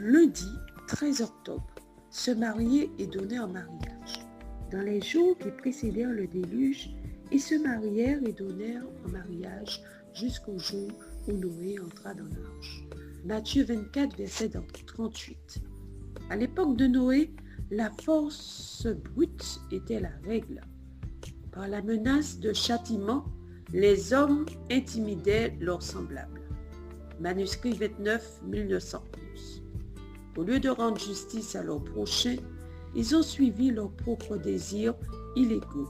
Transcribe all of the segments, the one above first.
lundi 13 octobre, se marier et donner en mariage. Dans les jours qui précédèrent le déluge, ils se marièrent et donnèrent en mariage jusqu'au jour où Noé entra dans l'arche. Matthieu 24, verset 38. À l'époque de Noé, la force brute était la règle. Par la menace de châtiment, les hommes intimidaient leurs semblables. Manuscrit 29, 1911. Au lieu de rendre justice à leurs prochains, ils ont suivi leurs propres désirs illégaux.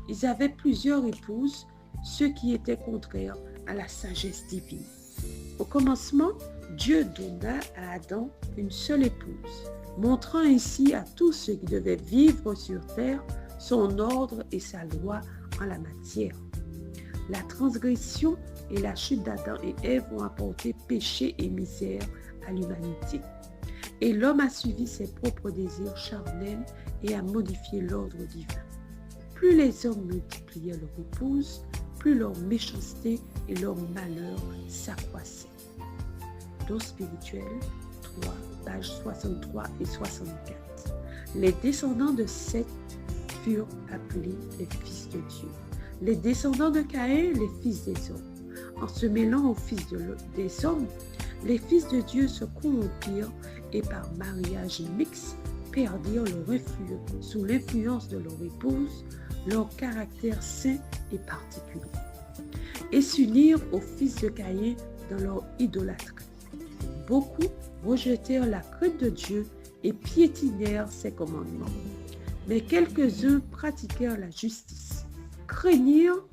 Ils avaient plusieurs épouses, ce qui était contraire à la sagesse divine. Au commencement, Dieu donna à Adam une seule épouse, montrant ainsi à tous ceux qui devaient vivre sur terre son ordre et sa loi en la matière. La transgression et la chute d'Adam et Ève ont apporté péché et misère à l'humanité. Et l'homme a suivi ses propres désirs charnels et a modifié l'ordre divin. Plus les hommes multipliaient leurs épouses, plus leur méchanceté et leur malheur s'accroissaient. Don spirituel 3, pages 63 et 64. Les descendants de Seth furent appelés les fils de Dieu. Les descendants de Caïn, les fils des hommes. En se mêlant aux fils des hommes, les fils de Dieu se corrompirent et par mariage mixte perdirent leur influence, sous l'influence de leur épouse, leur caractère saint et particulier, et s'unirent aux fils de Caïn dans leur idolâtrie. Beaucoup rejetèrent la crainte de Dieu et piétinèrent ses commandements. Mais quelques-uns pratiquèrent la justice, craignirent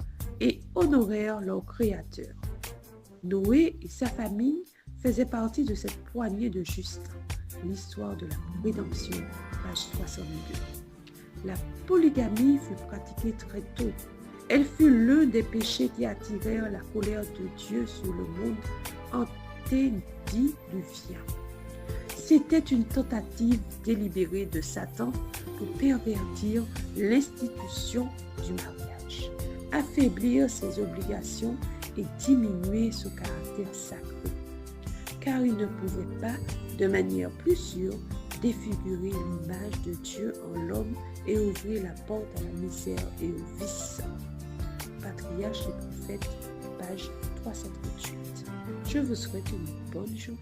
et honorèrent leur Créateur. Noé et sa famille faisaient partie de cette poignée de justes. L'histoire de la rédemption, page 62. La polygamie fut pratiquée très tôt. Elle fut l'un des péchés qui attirèrent la colère de Dieu sur le monde antédiluvien. C'était une tentative délibérée de Satan pour pervertir l'institution du mariage, affaiblir ses obligations et diminuer son caractère sacré, car il ne pouvait pas, de manière plus sûre, défigurer l'image de Dieu en l'homme et ouvrir la porte à la misère et au vice. Patriarche et prophète, page 338. Je vous souhaite une bonne journée.